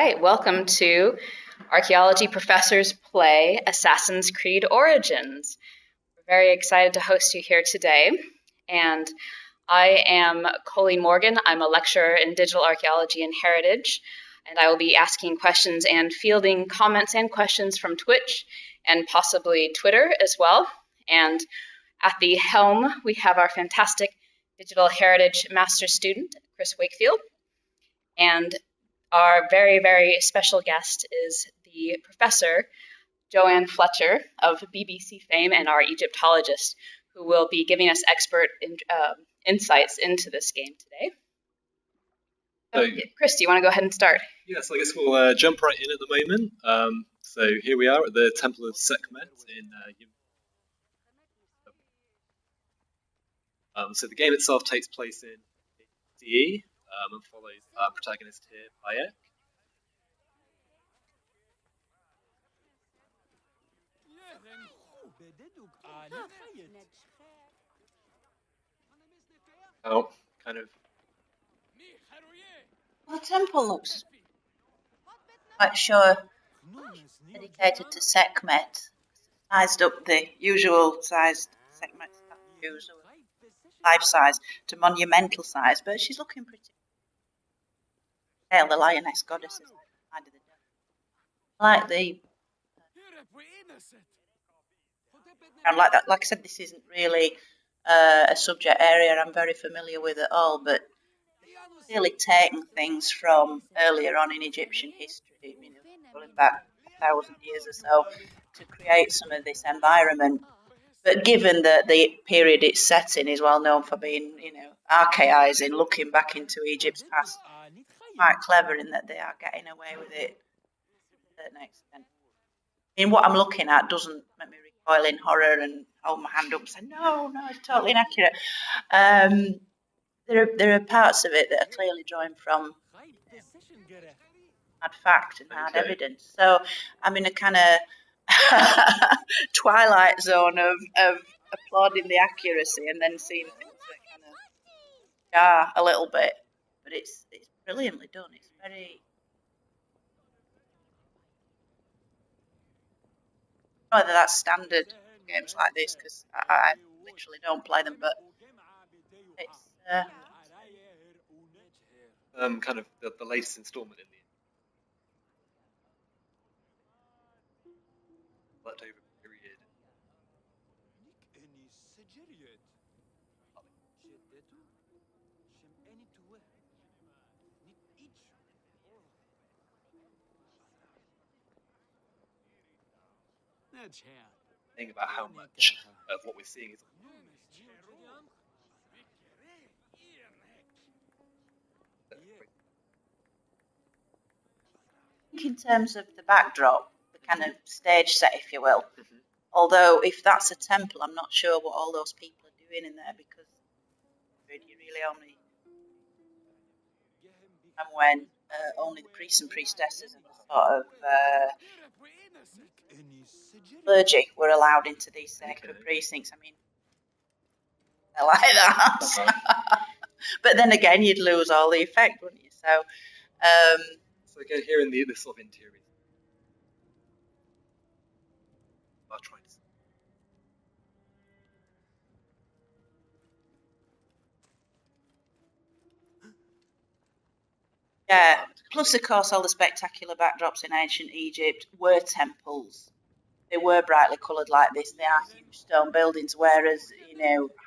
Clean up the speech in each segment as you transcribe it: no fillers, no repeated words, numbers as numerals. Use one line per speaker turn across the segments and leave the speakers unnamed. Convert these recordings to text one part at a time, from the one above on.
Right, welcome to Archaeology Professor's Play, Assassin's Creed Origins. We're very excited to host you here today, and I am Colleen Morgan. I'm a lecturer in digital archaeology and heritage, and I will be asking questions and fielding comments and questions from Twitch and possibly Twitter as well. And at the helm, we have our fantastic digital heritage master student, Chris Wakefield, and our very, very special guest is the professor, Joann Fletcher of BBC fame and our Egyptologist, who will be giving us expert insights into this game today. So, Chris, do you want to go ahead and start?
Yeah, so I guess we'll jump right in at the moment. So here we are at the Temple of Sekhmet in so the game itself takes place in CE and follows our protagonist here, Bayek. Oh, kind of.
Well, the temple looks quite sure dedicated to Sekhmet. Sized up the usual sized Sekhmet statues, life size to monumental size, but she's looking pretty. The lioness goddess is like the. And like that, like I said, this isn't really a subject area I'm very familiar with at all, but really taking things from earlier on in Egyptian history, going back 1,000 years or so, to create some of this environment. But given that the period it's set in is well known for being, archaizing, looking back into Egypt's past, quite clever in that they are getting away with it to a certain extent. What I'm looking at doesn't make me recoil in horror and hold my hand up and say, no, it's totally inaccurate. There are parts of it that are clearly drawing from hard fact and hard evidence. So I'm in a kind of twilight zone of applauding the accuracy and then seeing things that kind of jar a little bit. But it's brilliantly done. It's very... whether that's standard games like this, because I literally don't play them, but it's
kind of the latest installment in the leftover period. Think about how much of what we're seeing is.
In terms of the backdrop, the kind of stage set, if you will. Mm-hmm. Although if that's a temple, I'm not sure what all those people are doing in there, because you really only and when only the priests and priestesses and sort of clergy were allowed into these sacred precincts. I mean, they're like that. Uh-huh. But then again, you'd lose all the effect, wouldn't you? So
again, here in the sort of interior, I'll try to.
Yeah. Plus, of course, all the spectacular backdrops in ancient Egypt were temples. They were brightly coloured like this. They are huge stone buildings, whereas,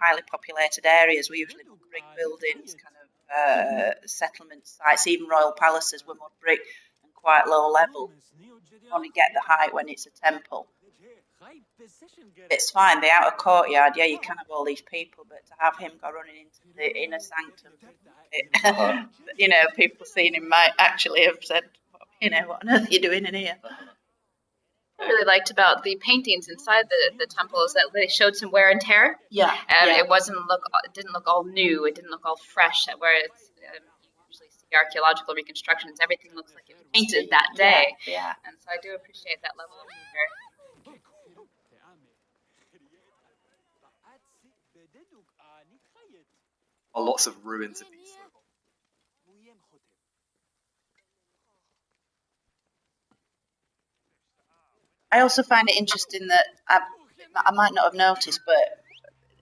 highly populated areas were usually brick buildings, kind of settlement sites. Even royal palaces were mud brick and quite low level. You only get the height when it's a temple. It's fine. The outer courtyard, you can have all these people, but to have him go running into the inner sanctum, people seeing him might actually have said, what on earth are you doing in here?
What I really liked about the paintings inside the temple is that they showed some wear and tear.
Yeah.
It didn't look all new. It didn't look all fresh. Whereas you usually see archaeological reconstructions, everything looks like it was painted that day.
Yeah.
And so I do appreciate that level of care.
Lots of ruins of these.
I also find it interesting that I might not have noticed, but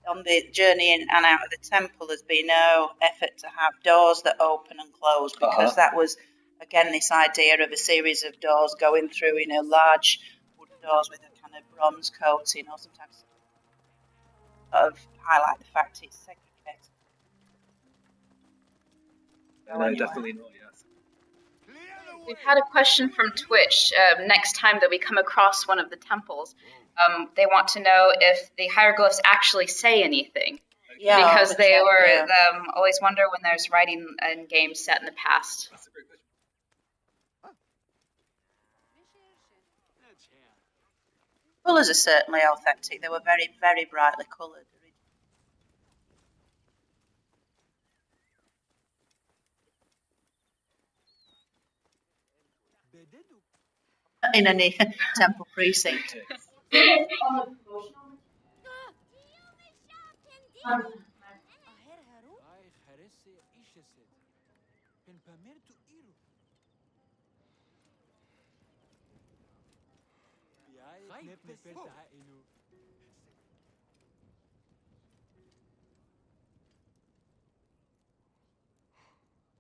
on the journey in and out of the temple, there's been no effort to have doors that open and close, because that was, again, this idea of a series of doors going through, large wooden doors with a kind of bronze coating, or sometimes sort of highlight the fact it's segregated.
No, definitely not, yes.
We've had a question from Twitch. Next time that we come across one of the temples, they want to know if the hieroglyphs actually say anything.
Yeah,
because they were always wonder when there's writing in games set in the past.
That's a great question.
Colours are certainly authentic. They were very, very brightly coloured. In any temple precinct.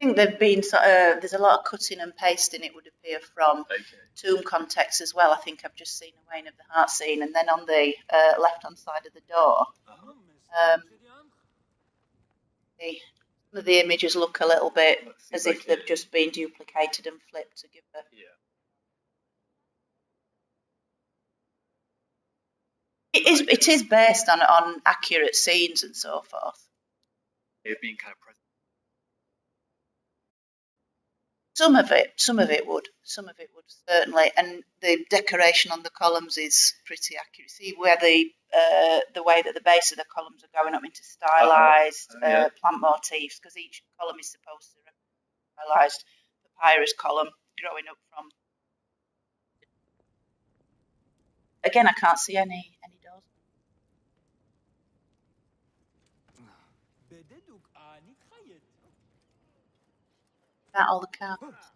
I think there've been there's a lot of cutting and pasting, it would appear, from tomb contexts as well. I think I've just seen a Wayne of the Heart scene, and then on the left-hand side of the door, some of the images look a little bit as if they've just been duplicated and flipped to give a... It is based on accurate scenes and so forth.
It being kind of present.
Some of it would certainly, and the decoration on the columns is pretty accurate. See where the way that the base of the columns are going up into stylized plant motifs, because each column is supposed to represent stylized papyrus column growing up from. Again, I can't see any doors. That all the carpets.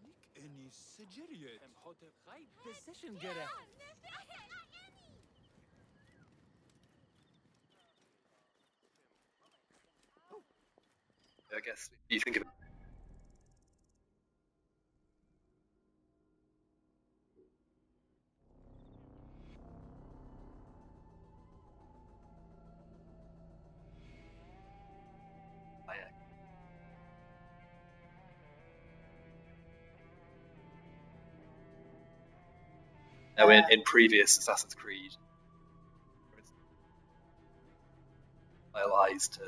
I guess you think of it. Now, in previous Assassin's Creed, stylized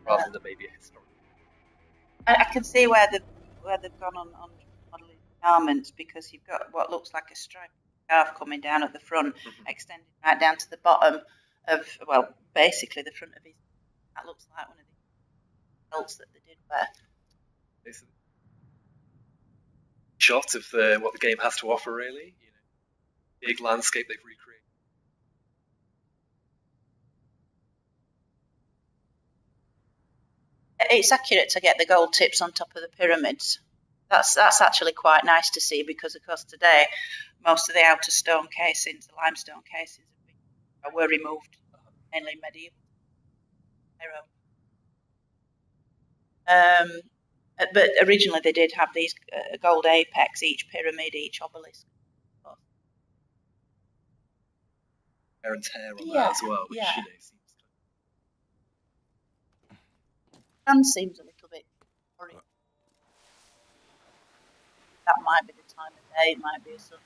rather than maybe a historical.
I can see where they've gone on modelling garments, because you've got what looks like a striped scarf coming down at the front, extending right down to the bottom of, well, basically the front of his. That looks like one of the belts that they did wear.
Shot of what the game has to offer, really. Big landscape they've recreated.
It's accurate to get the gold tips on top of the pyramids. That's actually quite nice to see, because of course today most of the outer stone casings, the limestone casings, were removed, mainly medieval. But originally they did have these gold apex, each pyramid, each obelisk.
Wear and tear on that as well, which seems.
And seems a little bit worried. That might be the time of day, it might be a sunset.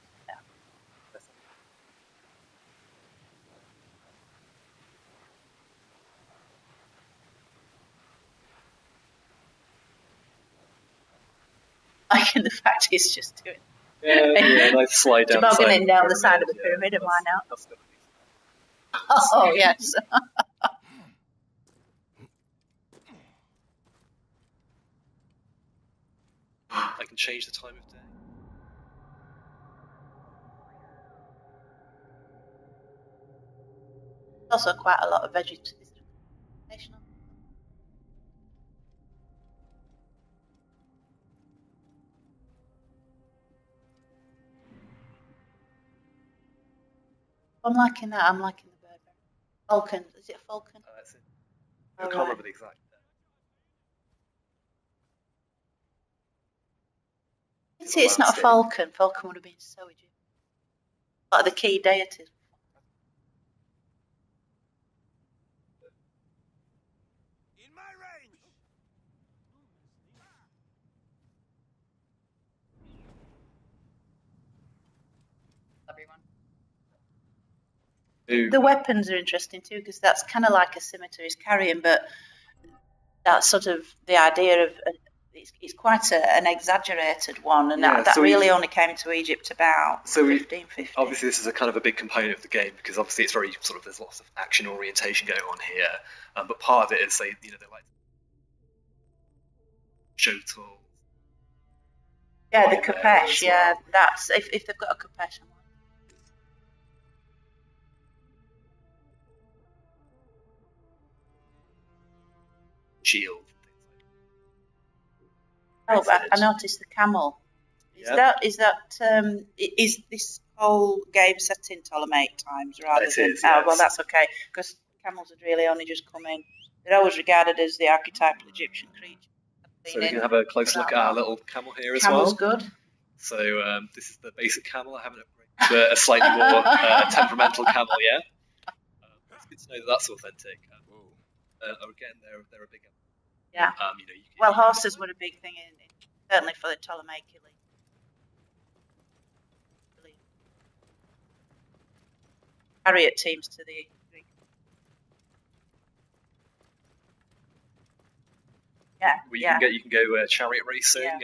Like, in the fact it's just doing.
Nice slide down.
Tobogganing down the side of the pyramid, and why not? Oh yes.
I can change the time of day.
Also quite a lot of vegetation. I'm liking that. I'm liking the bird. Falcon. Is it a falcon?
That's it. I
Oh,
can't
right.
remember the exact.
It's not a falcon. Falcon would have been so Egyptian. Like the key deities.
In my range.
Everyone.
The weapons are interesting too, because that's kind of like a scimitar is carrying, but that's sort of the idea of it's quite an exaggerated one, and that really only came to Egypt about 1550.
Obviously, this is a kind of a big component of the game because obviously it's very sort of there's lots of action orientation going on here, but part of it is they like show tools.
Yeah, the Kapesh. Yeah, that's if they've got a Kapesh.
Shield.
Oh, but I noticed the camel. Is this whole game set in Ptolemaic times rather than?
Yes.
Oh, well, that's okay because camels had really only just come in. They're always regarded as the archetypal Egyptian creature.
So we can have a close look at our little camel here as well.
Camel's good.
So this is the basic camel. I haven't upgraded to a slightly more temperamental camel yet. It's good to know that that's authentic. Again, they're a big.
Yeah. Horses were a big thing certainly for the Ptolemaic elite. Chariot teams to the Greek.
Yeah. You can go chariot racing.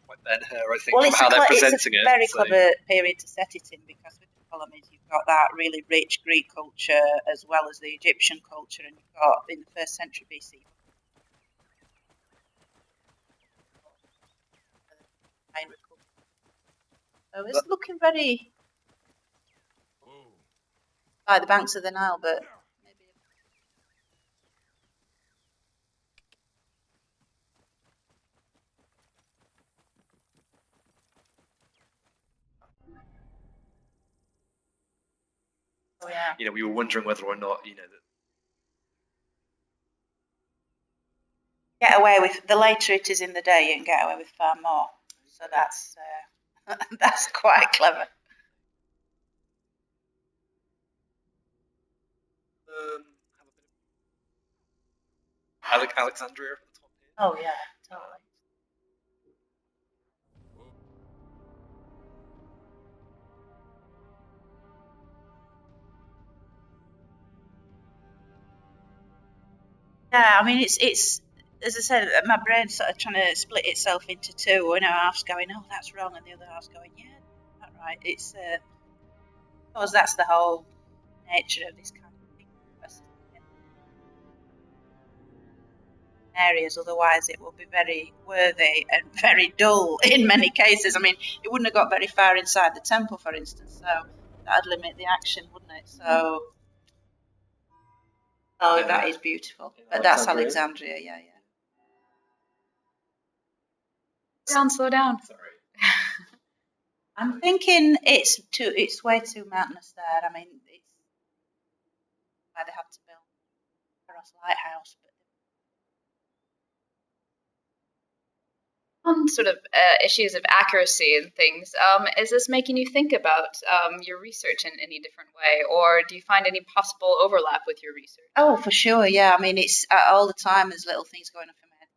Like Ben Hur, I think,
well,
from how they're presenting it.
It's a very clever period to set it in because with the Ptolemies you've got that really rich Greek culture as well as the Egyptian culture, and you've got in the 1st century BC. So it's looking very by the banks of the Nile, but maybe. Oh yeah.
We were wondering whether or not that.
Get away with the later it is in the day, you can get away with far more. So that's that's quite clever.
Alexandria at the top here.
Oh yeah, totally. Yeah, I mean it's as I said, my brain's sort of trying to split itself into two. Half's going, oh, that's wrong, and the other half's going, yeah, that's right. It's because that's the whole nature of this kind of thing. Areas, otherwise it will be very worthy and very dull in many cases. I mean, it wouldn't have got very far inside the temple, for instance, so that'd limit the action, wouldn't it? So, that is beautiful. But that's Alexandria, yeah.
Slow down.
Sorry.
I'm thinking it's way too mountainous there. I mean, it's why they had to build Pharaohs Lighthouse, but
on sort of issues of accuracy and things, is this making you think about your research in any different way, or do you find any possible overlap with your research?
Oh, for sure, yeah. I mean, it's all the time there's little things going off in my head.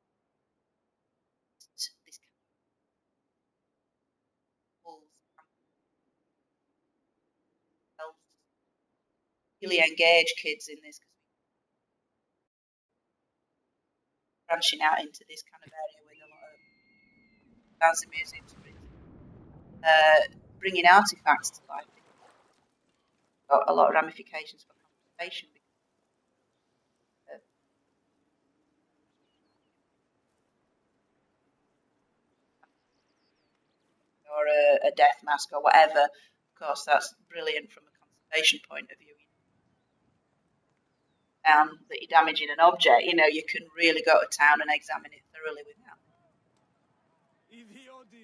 Really engage kids in this, branching out into this kind of area with a lot of fancy museums, bringing artifacts to life. Got a lot of ramifications for conservation. Or a death mask or whatever. Of course, that's brilliant from a conservation point of view. That you're damaging an object, you can really go to town and examine it thoroughly without.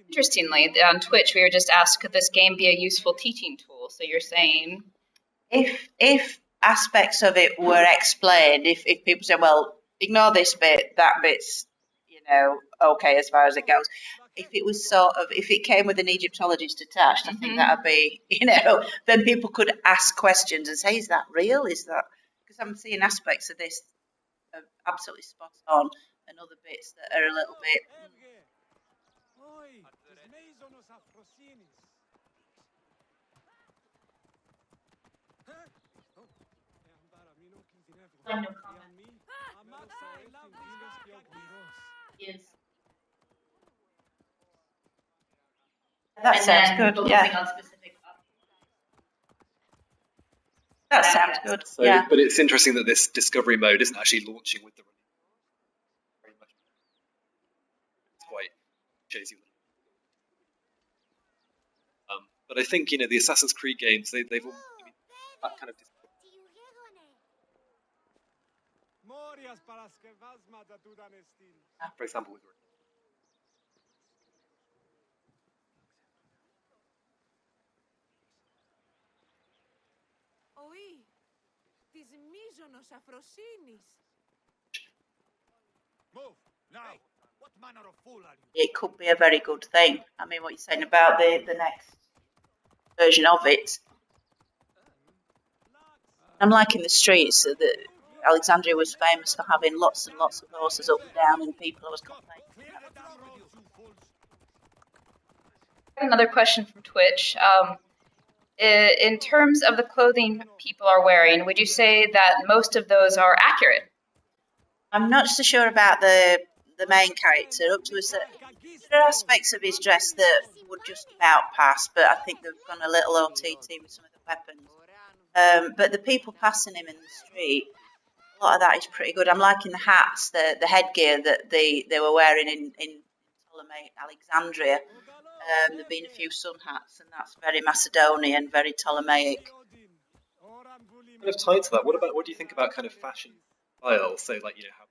Interestingly, on Twitch, we were just asked, could this game be a useful teaching tool? So you're saying
if aspects of it were explained, if people say, well, ignore this bit, that bit's, okay as far as it goes. If it was if it came with an Egyptologist attached, I think that'd be, then people could ask questions and say, is that real? Is that, because I'm seeing aspects of this are absolutely spot on, and other bits that are a little bit. No comment. Yes. That sounds good. Yeah. That sounds good.
So,
yeah.
But it's interesting that this discovery mode isn't actually launching with the release. Very much. It's quite shows you. But I think the Assassin's Creed games they've all that kind of. For example, with
Move now. What manner of fool are you?
It could be a very good thing. I mean, what you're saying about the next version of it. I'm liking the streets. That Alexandria was famous for having lots and lots of horses up and down, and people always complaining.
Another question from Twitch. In terms of the clothing people are wearing, would you say that most of those are accurate?
I'm not so sure about the main character. Up to a certain, there are aspects of his dress that would just about pass, but I think they've gone a little OTT with some of the weapons. But the people passing him in the street, a lot of that is pretty good. I'm liking the hats, the headgear that they were wearing in Ptolemy, Alexandria. There've been a few sun hats, and that's very Macedonian, very Ptolemaic.
Kind of tied to that, what do you think about kind of fashion style? So like how.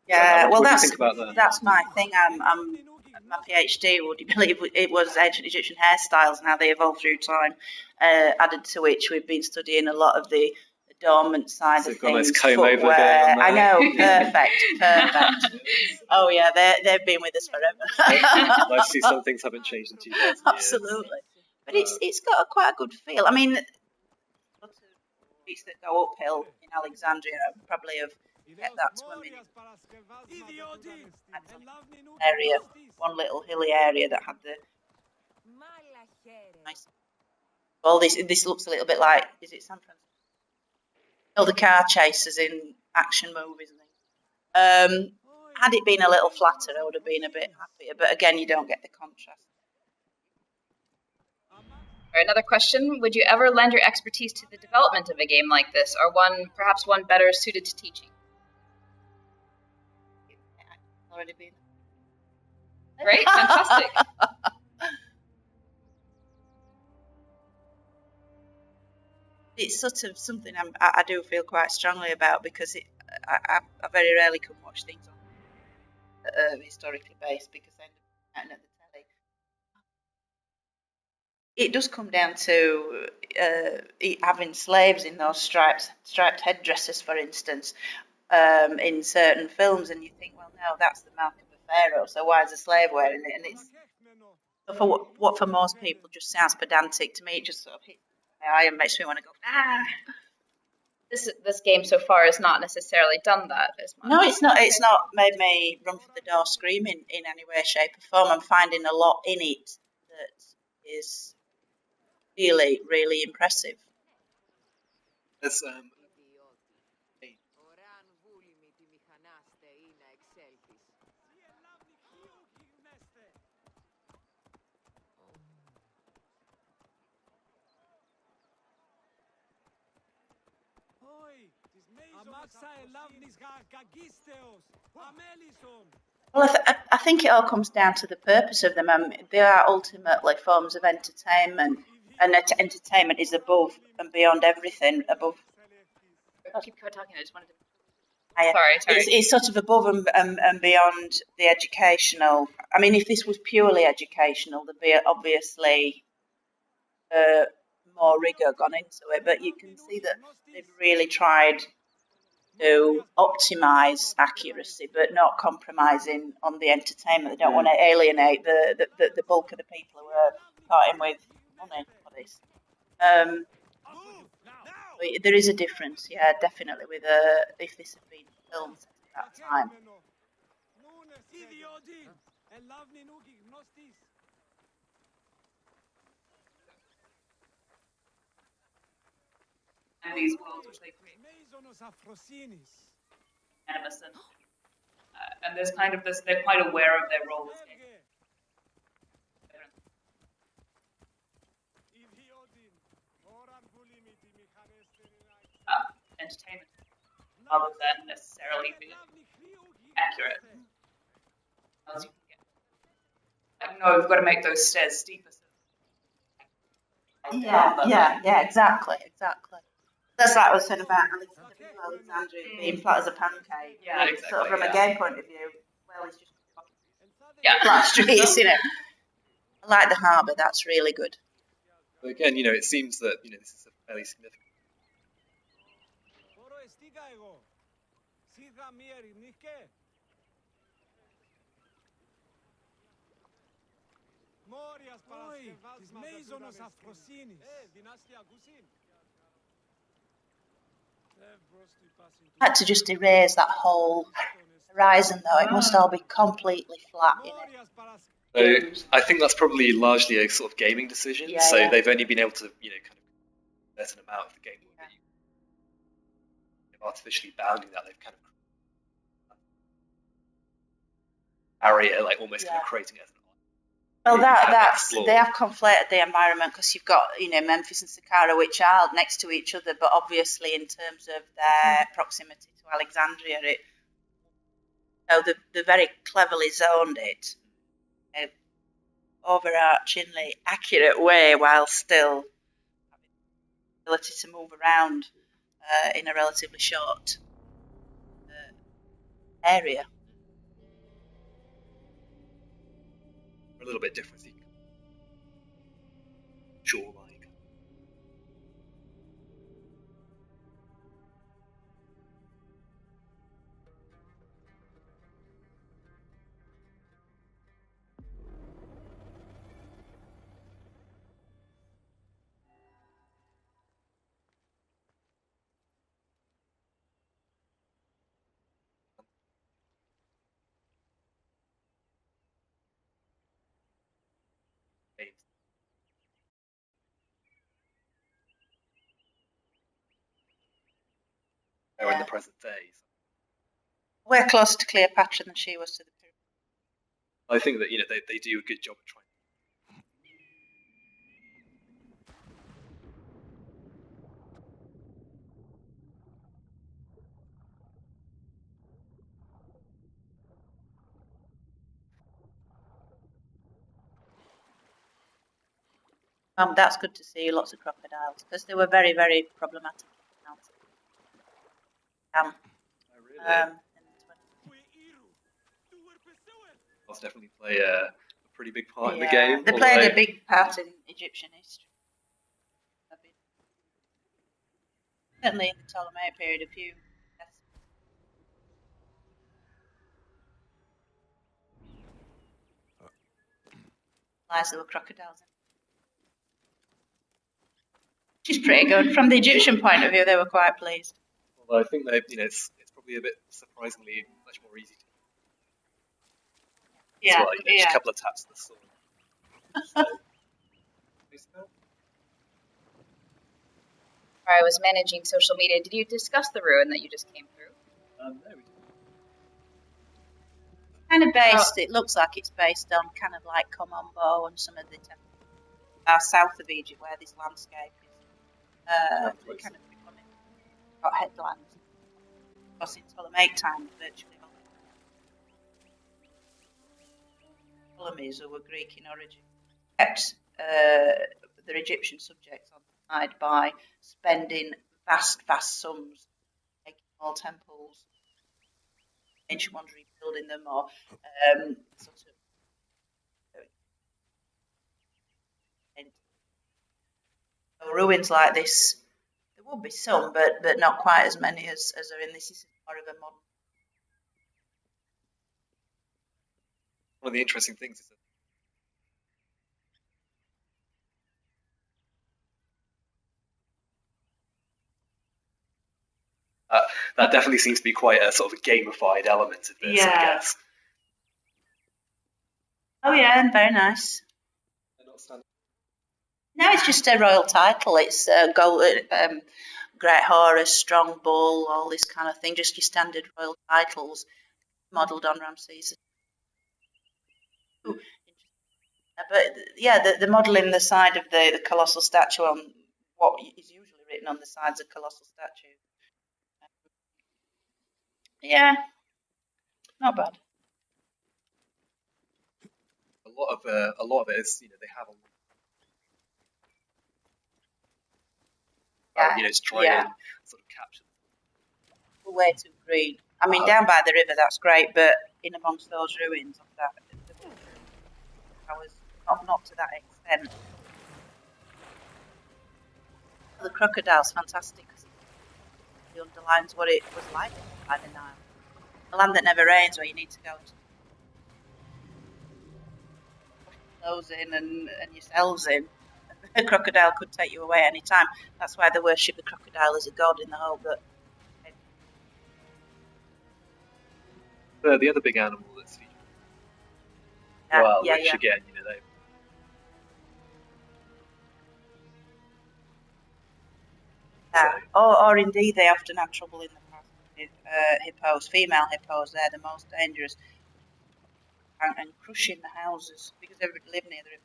Yeah, well,
that?
That's my thing. I'm my PhD. Would you believe it was ancient Egyptian hairstyles and how they evolved through time? Added to which we've been studying a lot of the adornment side of things.
Nice comb over there.
I know, perfect. Oh yeah, they've been with us forever.
I see some things haven't changed in 2000 years.
Absolutely, but it's got quite a good feel. I mean, lots of streets that go uphill in Alexandria probably have kept that swimming area, one little hilly area that had the nice. Well, this looks a little bit like, is it San Francisco? Oh, the car chases in action movies and things. Had it been a little flatter, I would have been a bit happier. But again, you don't get the contrast.
All right, another question. Would you ever lend your expertise to the development of a game like this, or perhaps one better suited to teaching?
Already been.
Great, fantastic.
It's sort of something I do feel quite strongly about, because I very rarely can watch things on historically based, because they end up at the telly. It does come down to having slaves in those striped headdresses, for instance, in certain films, and you think, well, no, that's the mark of a pharaoh, so why is a slave wearing it? And it's for what for most people just sounds pedantic. To me, it just sort of hits my eye and makes me want to go, ah.
This game so far has not necessarily done that as much.
No, it's not. It's not made me run for the door screaming in any way, shape, or form. I'm finding a lot in it that is really, really impressive.
There's
Well, I think it all comes down to the purpose of them. They are ultimately forms of entertainment, and entertainment is above and beyond everything. Above.
Keep talking. I just wanted to. Sorry.
It's sort of above and beyond the educational. I mean, if this was purely educational, there'd be obviously more rigour gone into it. But you can see that they've really tried to optimise accuracy, but not compromising on the entertainment. They don't want to alienate the bulk of the people who are parting with money for this. There is a difference, yeah, definitely, with if this had been filmed at that time.
And these worlds which they create animus and there's kind of this, they're quite aware of their roles in entertainment rather than necessarily being accurate. As you can get. No, we've got to make those stairs steeper.
Yeah, exactly. That's like I was saying about Alexandria being flat as a pancake.
Yeah, exactly.
Sort of from a game point of view, well, it's just flat streets, you know. I like the harbour. That's really good.
But again, it seems that this is a fairly significant.
I had to just erase that whole horizon, though. It must all be completely flat in it.
So I think that's probably largely a sort of gaming decision.
Yeah.
They've only been able to, kind of a certain amount of the game. Artificially bounding that, they've kind of barrier, like almost kind of creating it as an
well, they have conflated the environment because you've got Memphis and Saqqara, which are next to each other, but obviously in terms of their proximity to Alexandria, they very cleverly zoned it in an overarchingly accurate way while still having the ability to move around in a relatively short area.
a little bit different. Shore-like. They're in the present day.
We're closer to Cleopatra than she was to the Pyramids.
I think that they do a good job at trying.
That's good to see lots of crocodiles because they were very, very problematic.
Crocodiles definitely play a pretty big part in the game.
They played a big part in Egyptian history. Certainly in the Ptolemaic period, a few. There were crocodiles. Which is pretty good. From the Egyptian point of view, they were quite pleased.
Although I think that it's probably a bit surprisingly much more easy to.
Yeah,
well, just a couple of taps of the sword.
I was managing social media. Did you discuss the ruin that you just came through?
No, we didn't.
Kind of based. It looks like it's based on kind of like Komombo and some of the south of Egypt, where this landscape is kind of becoming got headlands. Because in Ptolemaic times, virtually all Ptolemies, who were Greek in origin, kept their Egyptian subjects on the side by spending vast sums making more temples ancient ones rebuilding them, or sort of. So ruins like this, there will be some, but not quite as many as are in this. This is more of a modern.
One of the interesting things is that definitely seems to be quite a sort of a gamified element of this, I guess.
Oh yeah, and very nice. No, it's just a royal title. It's gold, Great Horus, Strong Bull, all this kind of thing. Just your standard royal titles, modelled on Ramses. Ooh. But yeah, the modelling the side of the colossal statue on what is usually written on the sides of colossal statues. Yeah, not bad.
A lot of it is, they have to try and sort of capture.
Way too green. I mean, down by the river, that's great, but in amongst those ruins, I was not to that extent. The crocodile's fantastic because it underlines what it was like by the Nile. A land that never rains, where you need to go to those in and yourselves in. A crocodile could take you away any time. That's why they worship the crocodile as a god, in the hope that.
The other big animal that's featured. Which again, they.
Or indeed, they often have trouble in the past with hippos, female hippos. They're the most dangerous, and crushing the houses because everybody lived near the river.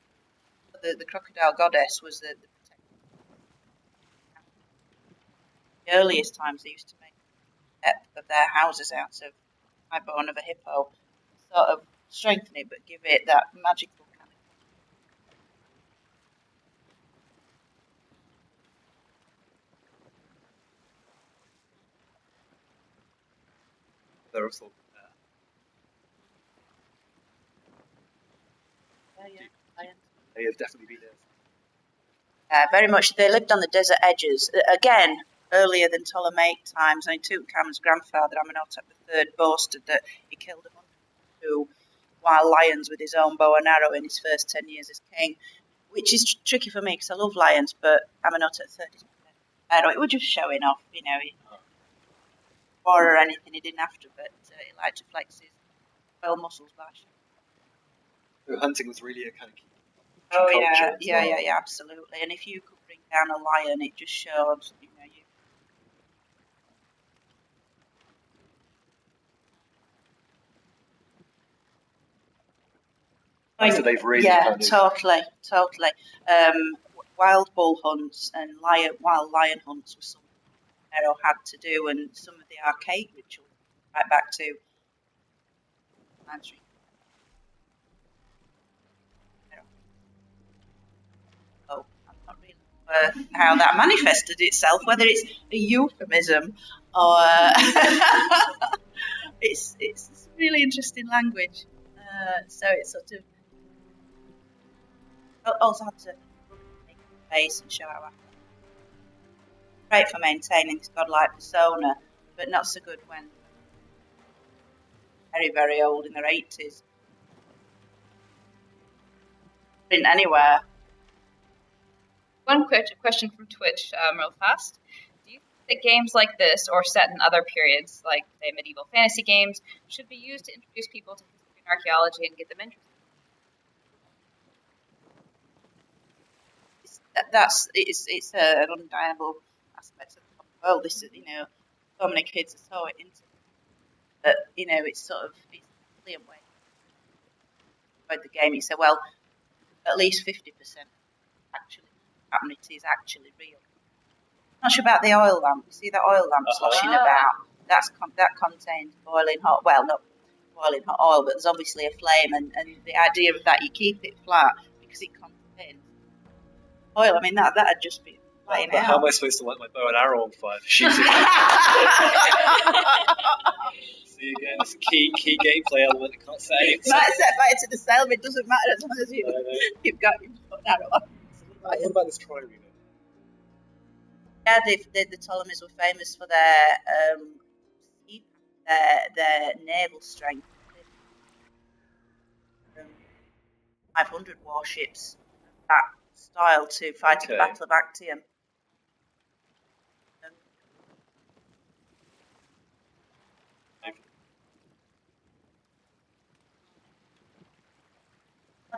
The crocodile goddess was the protector. The earliest times, they used to make the depth of their houses out of the bone of a hippo, sort of strengthen it, but give it that magical kind of.
They're also. They have definitely been there.
Very much. They lived on the desert edges. Again, earlier than Ptolemaic times. I mean, Tutankhamun's grandfather, Amenhotep III, boasted that he killed 102 wild lions with his own bow and arrow in his first 10 years as king, which is tricky for me because I love lions, but Amenhotep III, arrow, it was just showing off, or anything he didn't have to, but he liked to flex his royal muscles by showing.
So hunting was really a kind of key.
Oh yeah, absolutely. And if you could bring down a lion, it just showed, you.
So they've really
totally. Wild bull hunts and wild lion hunts was something Pharaoh had to do, and some of the archaic rituals, right back to I'm not really sure how that manifested itself, whether it's a euphemism or it's really interesting language. So it's sort of also have to make a face and show how great for maintaining this godlike persona, but not so good when very, very old in their 80s. Been anywhere.
One quick question from Twitch, real fast. Do you think that games like this, or set in other periods, like say medieval fantasy games, should be used to introduce people to history and archaeology and get them interested?
It's an undeniable aspect of the world. This is, so many kids are so into it. But, it's sort of, it's a brilliant way to the game. You say, well, at least 50% actually happening is actually real. Not sure about the oil lamp. You see that oil lamp sloshing about? That contains boiling hot, well, not boiling hot oil, but there's obviously a flame, and the idea of that, you keep it flat because it contains oil. I mean, that'd just be flying out.
How am I supposed to light my bow and arrow on fire? Shooting. See, again, it's a key gameplay element. I can't say it.
Might set fire to the sail, but it doesn't matter as long as you've got your foot arrow on.
What about this trireme?
Yeah, the Ptolemies were famous for their their naval strength. 500 warships of that style to fight at the Battle of Actium.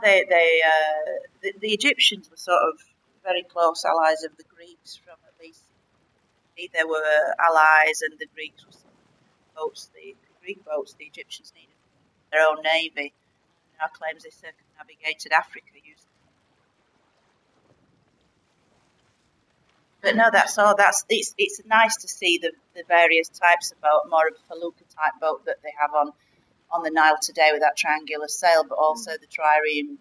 The Egyptians were sort of very close allies of the Greeks from at least. They were allies, and the Greeks were boats. The Greek boats, the Egyptians needed their own navy. Now claims they circumnavigated Africa using. But no, that's all. It's nice to see the various types of boat, more of a felucca type boat that they have on the Nile today with that triangular sail, but also the trireme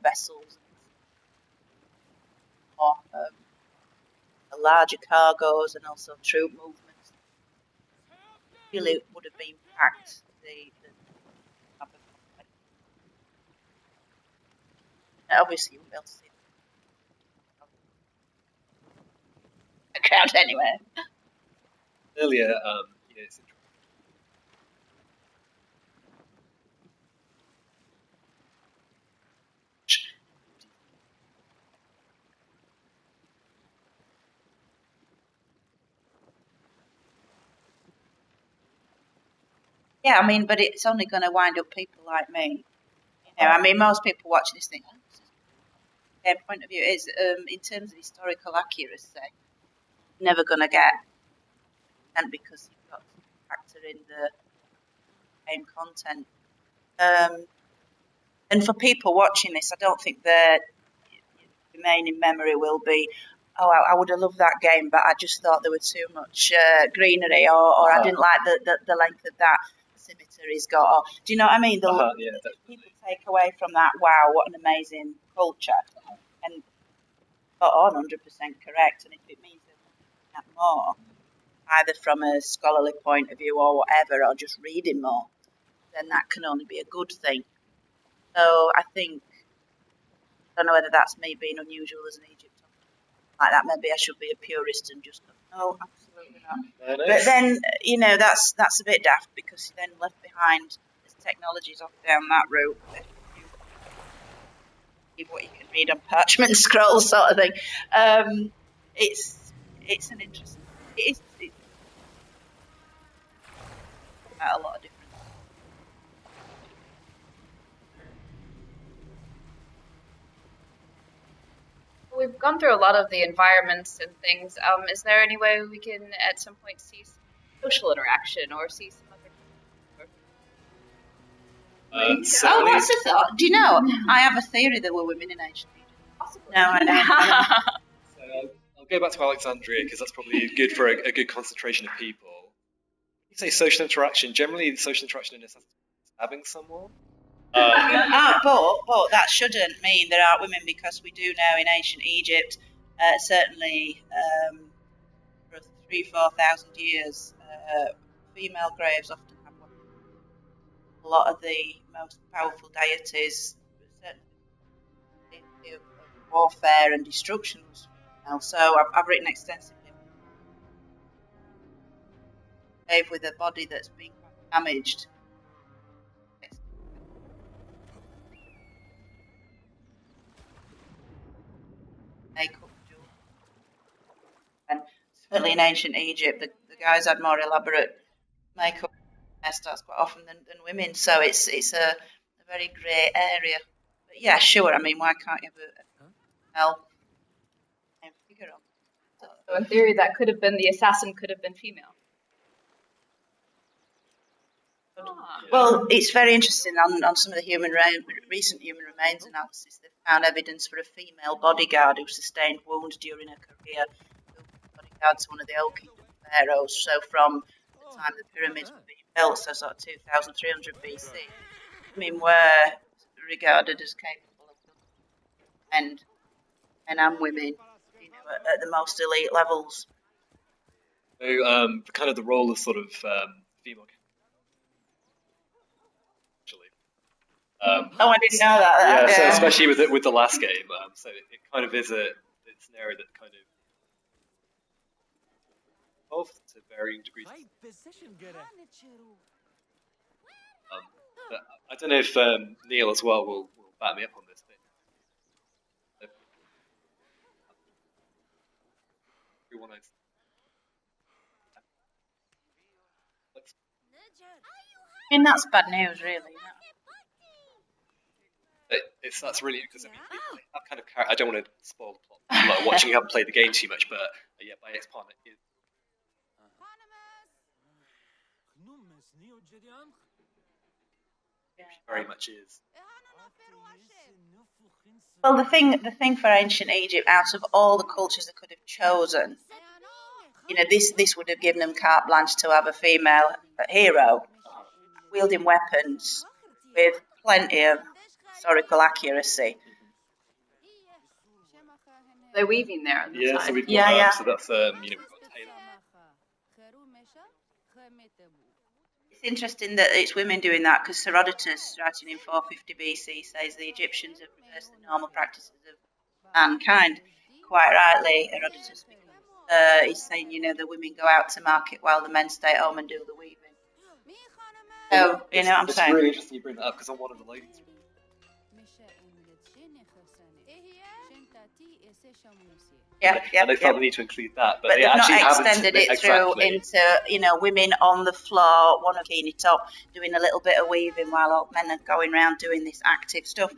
vessels, or larger cargoes, and also troop movements. Really would have been packed. Obviously, you won't be able to see a crowd anyway.
Earlier, it's interesting.
Yeah, I mean, but it's only going to wind up people like me. I mean, most people watching this think, their point of view is, in terms of historical accuracy, never going to get, and because you've got to factor in the same content. And for people watching this, I don't think their remaining memory will be, oh, I would have loved that game, but I just thought there was too much greenery, or I didn't like the length of that cemetery's got. Or, do you know what I mean? People take away from that, wow, what an amazing culture. And spot on, 100% correct. And if it means that more, either from a scholarly point of view or whatever, or just reading more, then that can only be a good thing. So I think, I don't know whether that's me being unusual as an Egyptologist like that. Maybe I should be a purist and just go, no, absolutely not. But then, that's a bit daft, because you're then left behind as technologies off down that route. What you can read on parchment scrolls, sort of thing. It's an interesting. It's about a lot of different.
We've gone through a lot of the environments and things. Is there any way we can, at some point, see some social interaction or see some other?
Oh, what's the thought? Do you know? I have a theory there were women in ancient Egypt.
Possibly.
No, I know.
So I'll go back to Alexandria, because that's probably good for a good concentration of people. You say social interaction. Generally, the social interaction in a sense is stabbing someone.
But that shouldn't mean there aren't women, because we do know in ancient Egypt, certainly for 3,000-4,000 years, female graves often have one. A lot of the most powerful deities, certainly of warfare and destruction, was female. So I've written extensively with a body that's been quite damaged. Makeup, and certainly in ancient Egypt, the guys had more elaborate makeup hairstyles quite often than women. So it's a very grey area. But yeah, sure. I mean, why can't you have a figure on?
So in theory, that could have been the assassin. Could have been female.
Well, it's very interesting on some of the recent human remains analysis. They've found evidence for a female bodyguard who sustained wounds during her career, who was bodyguard to one of the old kingdom pharaohs. So from the time the pyramids were being built, so sort of 2,300 BC, women were regarded as capable of men and women, at the most elite levels.
So kind of the role of sort of female
Oh, I didn't know that.
Yeah, so especially with the last game, so it kind of is it's an area that kind of evolved to varying degrees. But I don't know if Neil as well will back me up on this. But everyone
I mean, that's bad news, really.
That's really because I mean that kind of I don't want to spoil the plot. I'm like watching you haven't played the game too much, but yeah, my ex-partner is. Very much is.
Well, the thing for ancient Egypt, out of all the cultures they could have chosen, this would have given them carte blanche to have a female hero wielding weapons with plenty of historical accuracy.
They're weaving there on the side.
So we've got so that's we've got Taylor.
It's interesting that it's women doing that because Herodotus, writing in 450 BC, says the Egyptians have reversed the normal practices of mankind. Quite rightly, Herodotus, because he's saying, the women go out to market while the men stay at home and do the weaving. So, I'm saying.
It's really interesting you bring that up because I'm one of the ladies.
Yeah.
And they felt the need to include that, but they
they've
actually
not
haven't
extended it through into, women on the floor, one bikini top, doing a little bit of weaving while all men are going around doing this active stuff.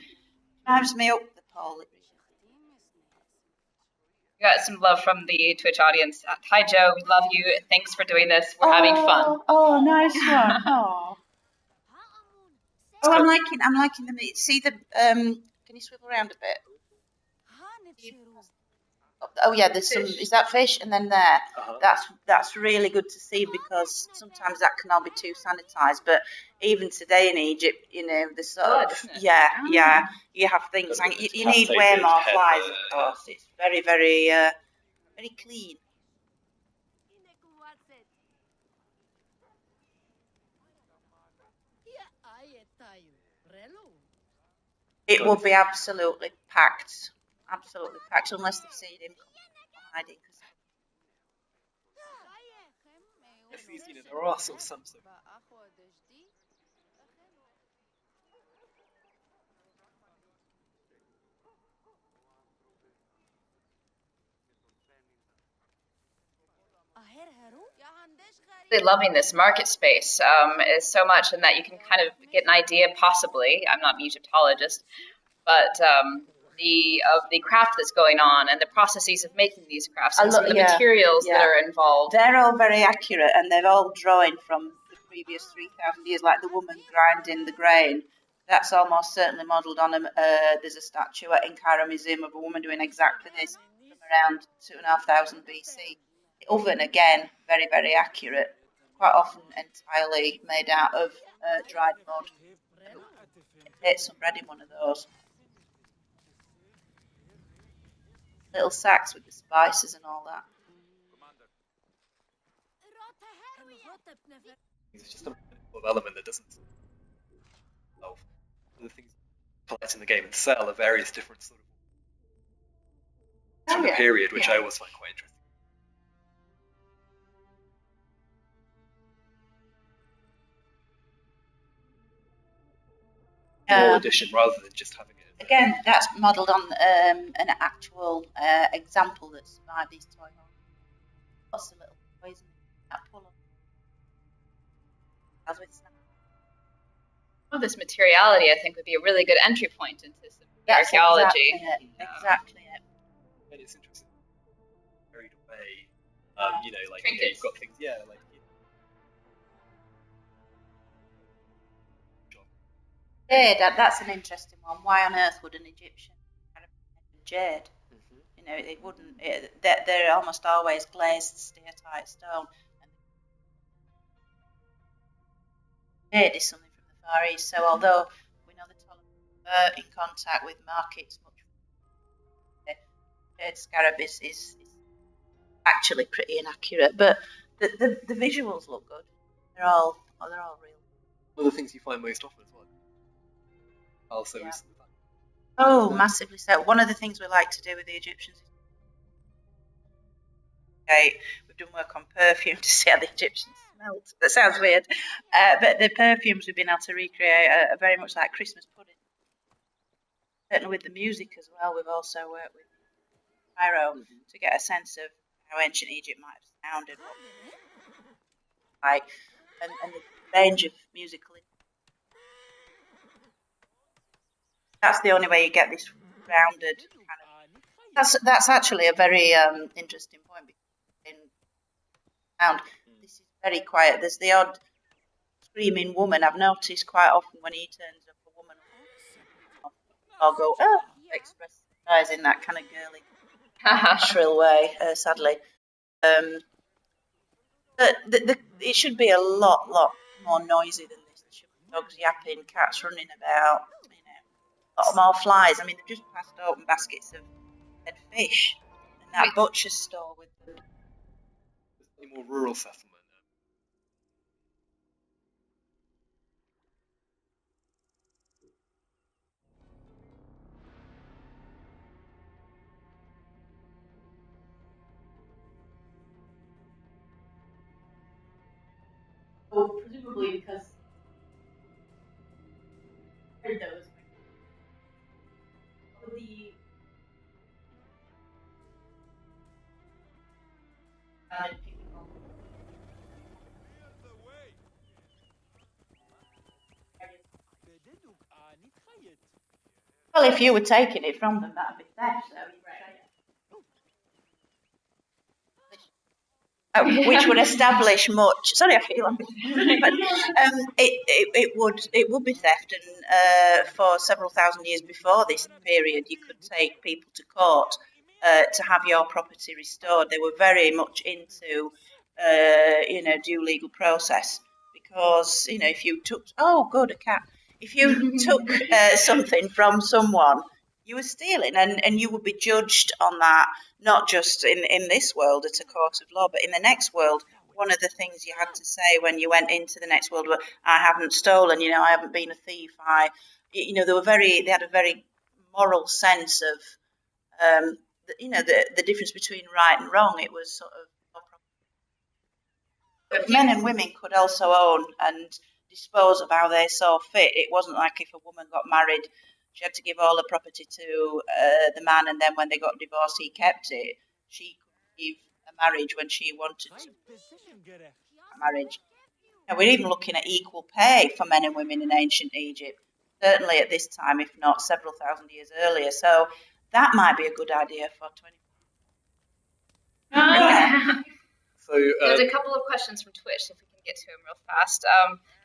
Drives me up the pole.
We got some love from the Twitch audience. Hi, Joe. We love you. Thanks for doing this. We're having fun.
Oh, nice one. Oh, I'm liking them. See the can you swivel around a bit? Oh yeah, there's some. Is that fish? And then there. That's really good to see because sometimes that can all be too sanitized. But even today in Egypt, the sort of you have things. You need way more flies, of course. It's very, very, very clean. It will be absolutely packed, unless they've seen him hiding.
There are sort of some.
Really loving this market space is so much in that you can kind of get an idea, possibly. I'm not an Egyptologist, but the craft that's going on and the processes of making these crafts and some of the materials that are involved.
They're all very accurate and they're all drawing from the previous 3,000 years, like the woman grinding the grain. That's almost certainly modelled on there's a statue in Cairo Museum of a woman doing exactly this from around 2,500 BC. The oven, again, very, very accurate, quite often entirely made out of dried mud. Ate some bread in one of those. Little sacks with the spices and all that.
It's just a element that doesn't involve the things collect in the game and sell are various different sort of from the period, which I always find quite interesting. Edition rather than just having it.
Again, that's modelled on an actual example that survived these toy horses. What's the little poison that pull on? As with snap.
Well, this materiality, I think, would be a really good entry point into some archaeology.
Exactly it.
And it's interesting. Carried away. Like you've got things. Yeah, like.
Jade, that's an interesting one. Why on earth would an Egyptian have jade? It wouldn't. They're almost always glazed steatite stone. Jade is something from the Far East. So although we know the Ptolemies were in contact with markets, jade scarab is actually pretty inaccurate. But the visuals look good. They're all real.
One of the things you find most often as well. Also,
Yeah.
is
Oh, massively so. One of the things we like to do with the Egyptians is we've done work on perfume to see how the Egyptians smelt. That sounds weird. But the perfumes we've been able to recreate are very much like Christmas pudding. Certainly with the music as well, we've also worked with Pyro to get a sense of how ancient Egypt might have sounded, what like, and the range of musical. That's the only way you get this rounded kind of. That's actually a very interesting point. Because in sound, this is very quiet. There's the odd screaming woman. I've noticed quite often when he turns up, a woman will go, oh, express surprise in that kind of girly, shrill way. Sadly, but it should be a lot more noisy than this. There should be dogs yapping, cats running about, a lot more flies. I mean, they've just passed open baskets of dead fish, and that butcher's store with them.
any more rural settlement?
Well, presumably because those the well, if you were taking it from them, that'd be theft. Which would establish much. Sorry, I feel I'm. But, it would be theft, and for several thousand years before this period, you could take people to court to have your property restored. They were very much into due legal process because if you took a cat. If you took something from someone, you were stealing, and you would be judged on that, not just in this world at a court of law, but in the next world. One of the things you had to say when you went into the next world was, I haven't stolen, I haven't been a thief. They had a very moral sense of, the difference between right and wrong. It was sort of, but men and women could also own and dispose of how they saw fit. It wasn't like if a woman got married, she had to give all her property to the man, and then when they got divorced, he kept it. She could leave a marriage when she wanted to. Marriage. Now, we're even looking at equal pay for men and women in ancient Egypt, certainly at this time, if not several thousand years earlier. So that might be a good idea for 20.
So
There's a couple of questions from Twitch, if we can get to them real fast.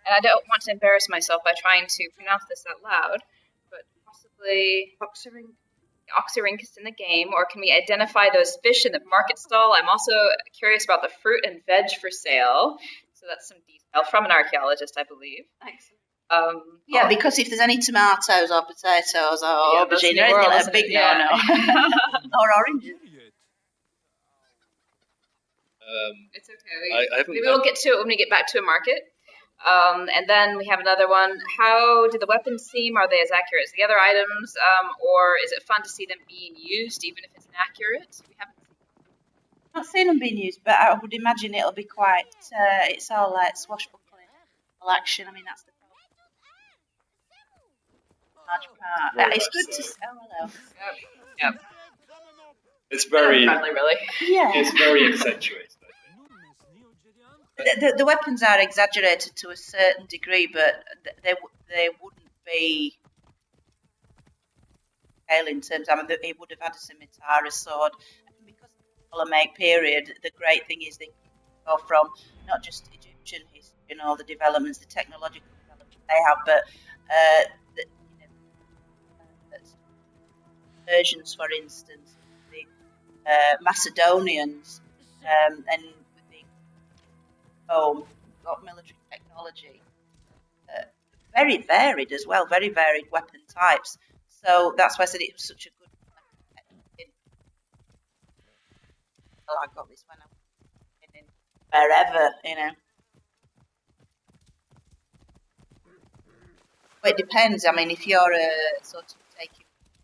And I don't want to embarrass myself by trying to pronounce this out loud, but possibly Oxyrhynchus in the game, or can we identify those fish in the market stall? I'm also curious about the fruit and veg for sale. So that's some detail from an archaeologist, I believe.
Yeah, because if there's any tomatoes or potatoes or aubergine, a big no-no. Or oranges.
It's okay. Maybe we'll get to it when we get back to a market. And then we have another one. How do the weapons seem? Are they as accurate as the other items? Or is it fun to see them being used, even if it's inaccurate? We haven't
Not seen them being used, but I would imagine it'll be quite, it's all like swashbuckling action. I mean, that's the large part. It's good to see. Oh, hello.
Yep.
it's very
Friendly, really.
Yeah.
it's very accentuated.
The weapons are exaggerated to a certain degree, but they wouldn't be scale in terms. I mean, he would have had a scimitar, a sword. Because of the Ptolemaic period, the great thing is they go from not just Egyptian history and all the developments, the technological developments they have, but Persians, for instance, the Macedonians, and got military technology. Very varied as well, very varied weapon types. So that's why I said it was such a good. Well, I got this when I was in wherever, Well, it depends. I mean, if you're sort of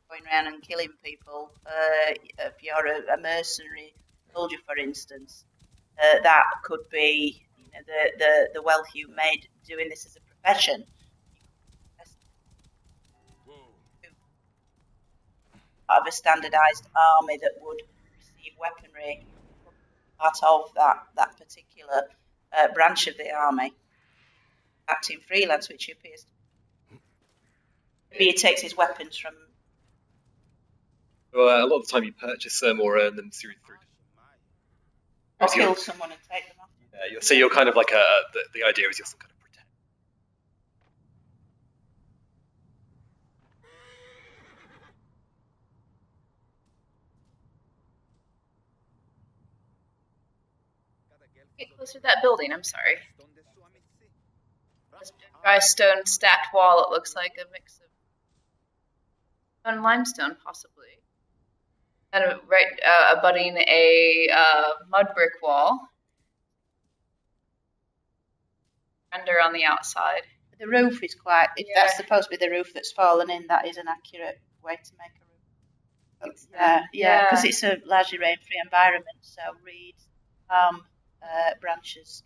going around and killing people, if you're a mercenary soldier, for instance, that could be, the wealth you made doing this as a profession. Part of a standardised army that would receive weaponry part of that particular branch of the army, acting freelance, which appears to maybe he takes his weapons from.
Well, a lot of the time you purchase them or earn them through.
Or kill someone and take them off.
Yeah, so you're kind of like the idea is you're some kind of protect.
Get closer to that building, I'm sorry. This dry stone stacked wall, it looks like a mix of stone and limestone, possibly. And right abutting a mud brick wall. Render on the outside.
The roof is quite, if that's supposed to be the roof that's fallen in, that is an accurate way to make a roof. Because it's a largely rain-free environment, so reeds, branches.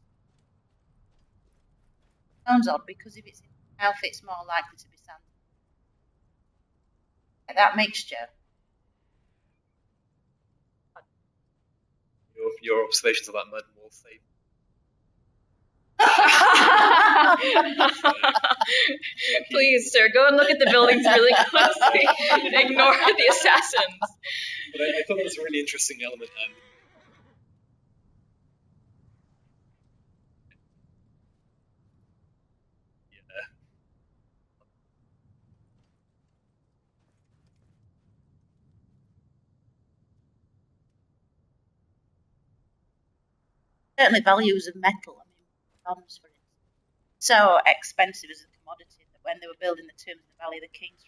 Sounds odd, because if it's in the south, it's more likely to be sand. That mixture.
Your observations of that mud wall say.
Please, sir, go and look at the buildings really closely. Ignore the assassins.
But I thought that was a really interesting element.
Certainly values of metal. I mean, bronze, for instance, so expensive as a commodity that when they were building the tombs in the Valley of the Kings,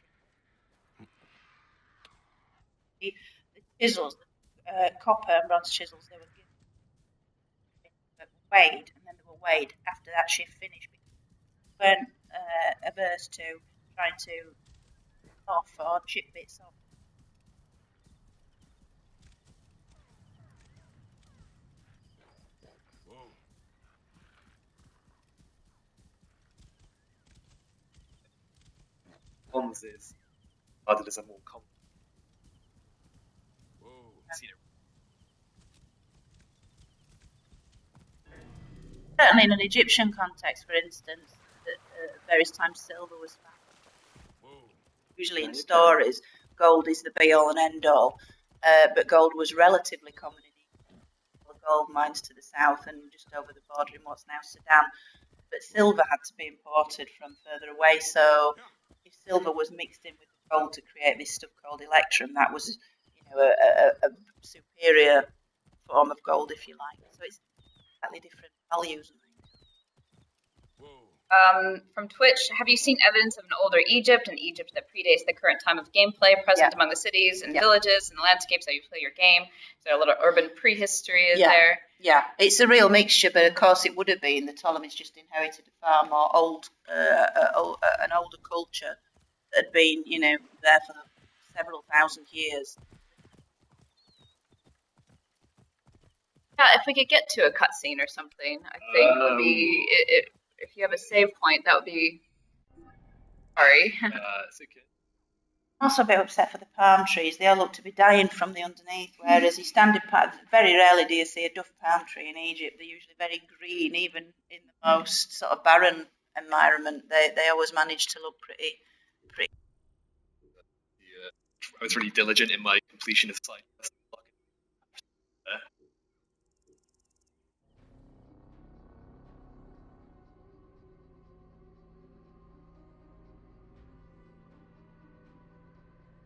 the chisels, the copper and bronze chisels, they were given weighed, and then they were weighed after that shift finished, because they weren't averse to trying to off or chip bits off.
Is rather as a more common.
Certainly in an Egyptian context, for instance, at various times silver was found. Usually in stories, gold is the be-all and end-all, but gold was relatively common in Egypt. Gold mines to the south and just over the border in what's now Sudan. But silver had to be imported from further away, so if silver was mixed in with the gold to create this stuff called electrum, that was, a superior form of gold, if you like. So it's slightly different values.
From Twitch, have you seen evidence of an older Egypt, an Egypt that predates the current time of gameplay, present among the cities and villages and the landscapes that you play your game? Is there a little urban prehistory there?
Yeah, it's a real mixture, but of course it would have been. The Ptolemies just inherited a far more an older culture that had been, there for several thousand years.
Yeah, if we could get to a cutscene or something, I think would be if you have a save point, that would be. Sorry.
It's okay.
I'm also a bit upset for the palm trees. They all look to be dying from the underneath, whereas you stand very rarely do you see a duff palm tree in Egypt. They're usually very green, even in the most sort of barren environment. They always manage to look pretty.
Yeah, I was really diligent in my completion of side quests.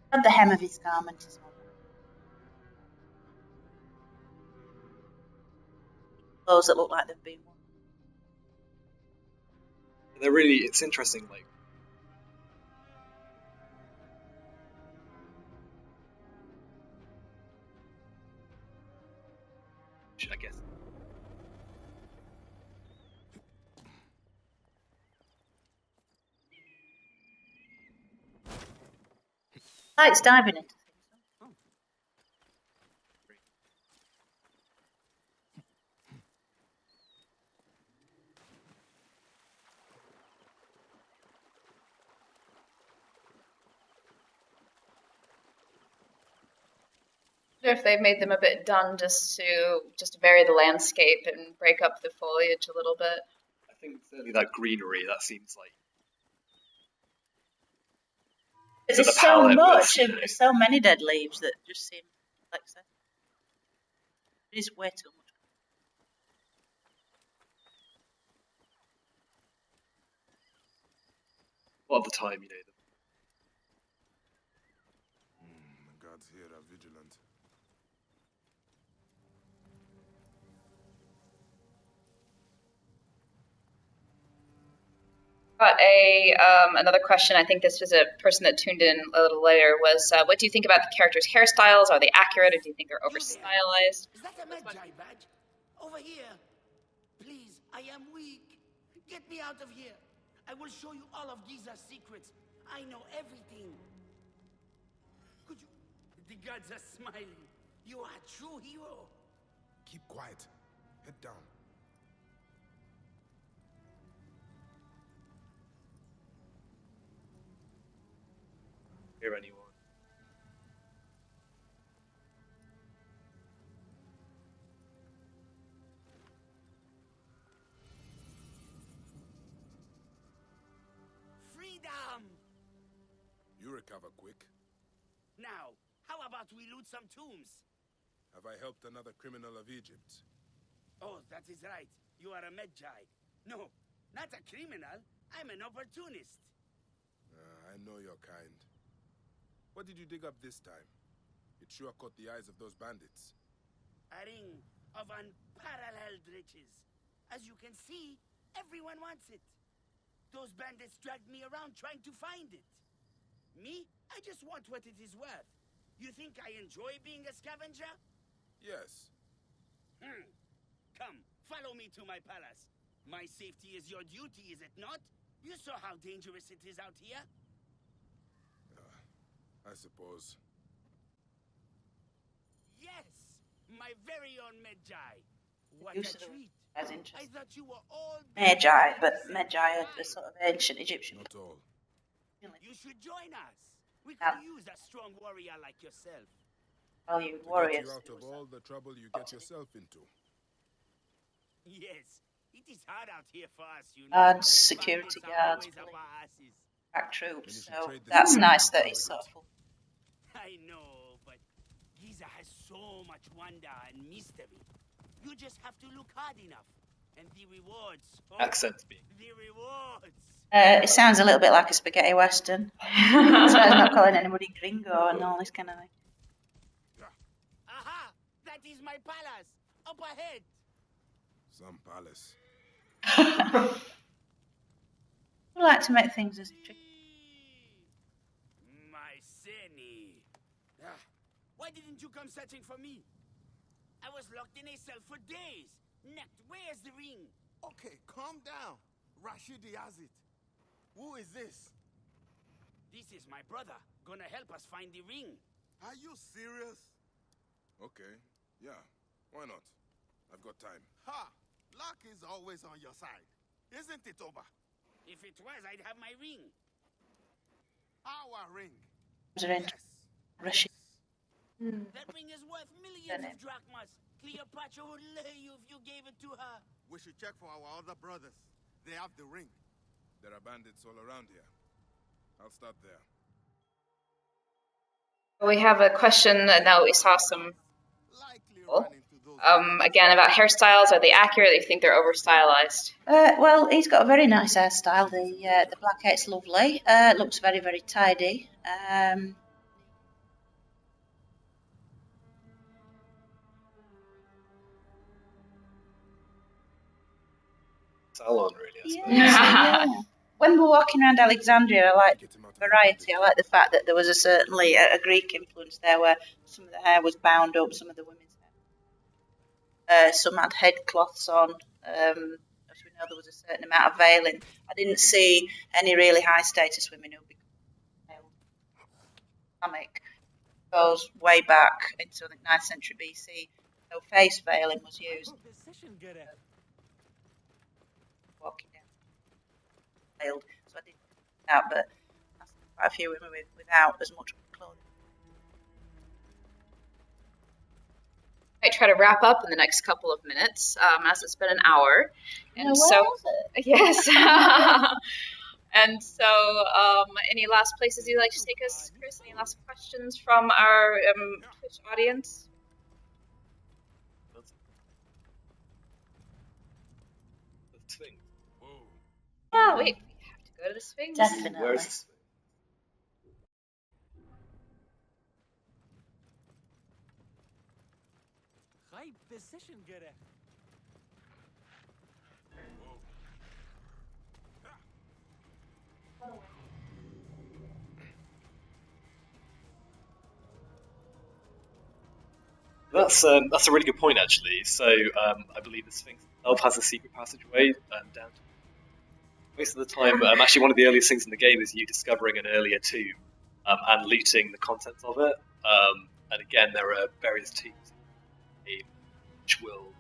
And the hem of his garment as well. Those that look like they've been worn.
They're really, it's interesting, like. I guess.
Likes diving into things.
I wonder if they've made them a bit dun just to vary the landscape and break up the foliage a little bit.
I think certainly that greenery, that seems like...
There's so much, so many dead leaves that just seem like that. It is way too much.
A lot of the time, you know,
The gods here are vigilant.
Got another question. I think this was a person that tuned in a little later. Was what do you think about the characters' hairstyles? Are they accurate, or do you think they're over stylized?
Is that a Magi badge? Over here. Please, I am weak. Get me out of here. I will show you all of Giza's secrets. I know everything. Could you... The gods are smiling. You are a true hero.
Keep quiet. Head down.
hear anyone.
Freedom!
You recover quick.
Now, how about we loot some tombs?
Have I helped another criminal of Egypt?
Oh, that is right. You are a Magi. No, not a criminal. I'm an opportunist.
I know your kind. What did you dig up this time? It sure caught the eyes of those bandits.
A ring of unparalleled riches. As you can see, everyone wants it. Those bandits dragged me around trying to find it. Me? I just want what it is worth. You think I enjoy being a scavenger?
Yes.
Come, follow me to my palace. My safety is your duty, is it not? You saw how dangerous it is out here.
I suppose.
Yes, my very own Magi. What
Use
a
of the
treat.
as
I
interesting.
thought you were all
Magi, but Magi are the sort of ancient Egyptian.
Not all.
You should join us. We
Yeah.
could use a strong warrior like yourself.
Valued
To
warriors.
get you out of all the trouble you get yourself into.
Yes, it is hard out here for us, you know.
Guards, security
Bandits are
guards,
always up our asses.
back troops.
you should
So
trade this
that's
in
nice
for
that he's
power.
sort of
I know, but Giza has so much wonder and mystery. You just have to look hard enough. And the rewards. Oh,
Accents being.
the rewards.
It sounds a little bit like a spaghetti western. So he's not calling anybody gringo and all this kind of thing.
Aha! That is my palace. Up ahead.
Some palace.
We like to make things as tricky.
My Seni. Why didn't you come searching for me? I was locked in a cell for days. Next, where's the ring?
Okay, calm down. Rashidi has it. Who is this?
This is my brother. Gonna help us find the ring.
Are you serious?
Okay, yeah, why not? I've got time.
Ha! Luck is always on your side. Isn't it, Oba?
If it was, I'd have my ring.
Our ring.
Yes. Russian.
That ring is worth millions of drachmas. Cleopatra would lay you if you gave it to her.
We should check for our other brothers. They have the ring.
There are bandits all around here. I'll start there.
We have a question that now we saw some
Likely
Oh.
run into those.
again about hairstyles. Are they accurate? Do you think they're over stylized?
Well, he's got a very nice hairstyle. The black hair's lovely. Looks very, very tidy.
Salon, really, I suppose.
Yeah. When we're walking around Alexandria, I like
Get him out of
variety. I like the fact that there was certainly a Greek influence there, where some of the hair was bound up, some of the women's hair. Some had headcloths on. As we know, there was a certain amount of veiling. I didn't see any really high status women who became veiled. Islamic, goes way back into the 9th century BC. So face veiling was used. Walking down veiled, so I didn't that, but I've seen quite a few women without as much clothing.
I might try to wrap up in the next couple of minutes, as it's been an hour. And yes. And so, any last places you'd like to take us, Chris? Any last questions from our Twitch audience?
The Sphinx.
Oh, wait, we have to go to the Sphinx.
Definitely.
Where is the Sphinx? That's a really good point, actually. So I believe the Sphinx itself has a secret passageway down. Most of the time, actually, one of the earliest things in the game is you discovering an earlier tomb and looting the contents of it. And again, there are various tombs which will.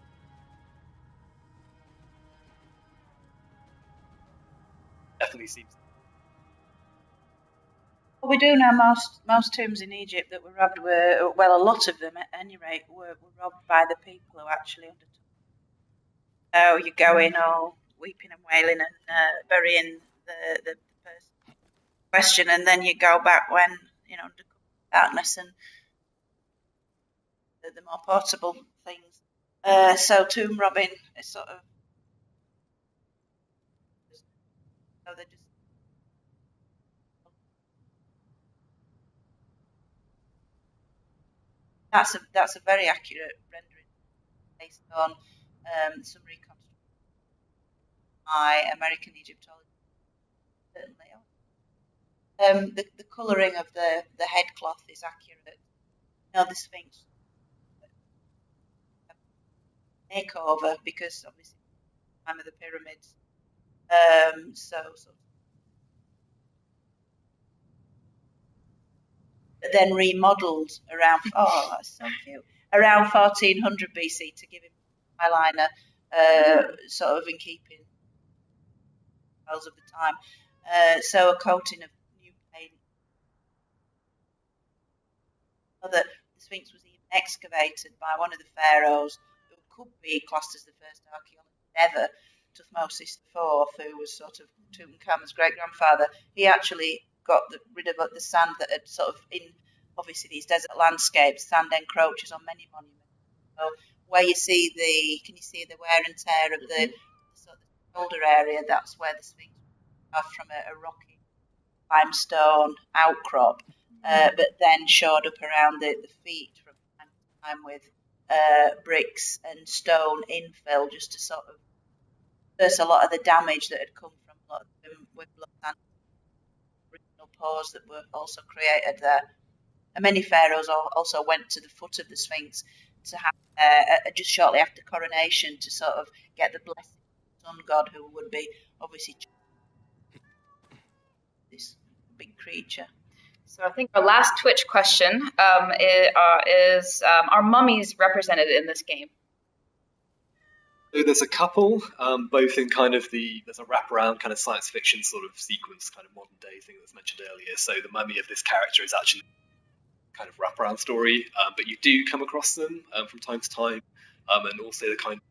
Definitely seems.
Well, we do know most tombs in Egypt that were robbed were, well, a lot of them at any rate, were robbed by the people who actually undertook. So you go in all weeping and wailing and burying the person in question, and then you go back when, under darkness and the more portable things. So tomb robbing is sort of. So they just. That's a very accurate rendering based on some reconstruction by American Egyptology. Certainly, the colouring of the headcloth is accurate. The Sphinx makeover because obviously the time of the pyramids. Then remodelled around that's so cute, around 1400 BC to give him eyeliner, sort of in keeping of the time. So a coating of new paint. So that the Sphinx was even excavated by one of the pharaohs who could be classed as the first archaeologist ever, Tutmosis IV, who was sort of Tutankhamun's great-grandfather. He actually got rid of the sand that had sort of obviously these desert landscapes, sand encroaches on many monuments. So where you see can you see the wear and tear of the sort of shoulder area? That's where the Sphinx was from a rocky limestone outcrop, but then shored up around the feet from time to time with bricks and stone infill, just to sort of reverse a lot of the damage that had come from a lot of them with blood and original pores that were also created there. And many pharaohs also went to the foot of the Sphinx to have just shortly after coronation to sort of get the blessing of the sun god, who would be obviously this big creature.
So I think our last Twitch question is are mummies represented in this game?
So there's a couple, both in kind of there's a wraparound kind of science fiction sort of sequence, kind of modern day thing that was mentioned earlier. So the mummy of this character is actually kind of wraparound story, but you do come across them from time to time, and also the kind.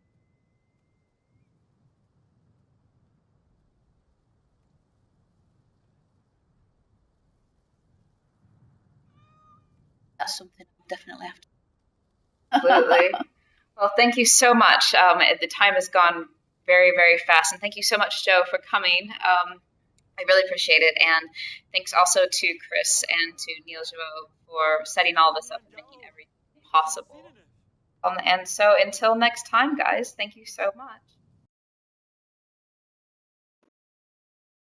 That's something I'll definitely have to.
Absolutely. Well, thank you so much. The time has gone very, very fast, and thank you so much, Joe, for coming. I really appreciate it, and thanks also to Chris and to Neil Joe for setting all this up and making everything possible. And so until next time, guys, thank you so much.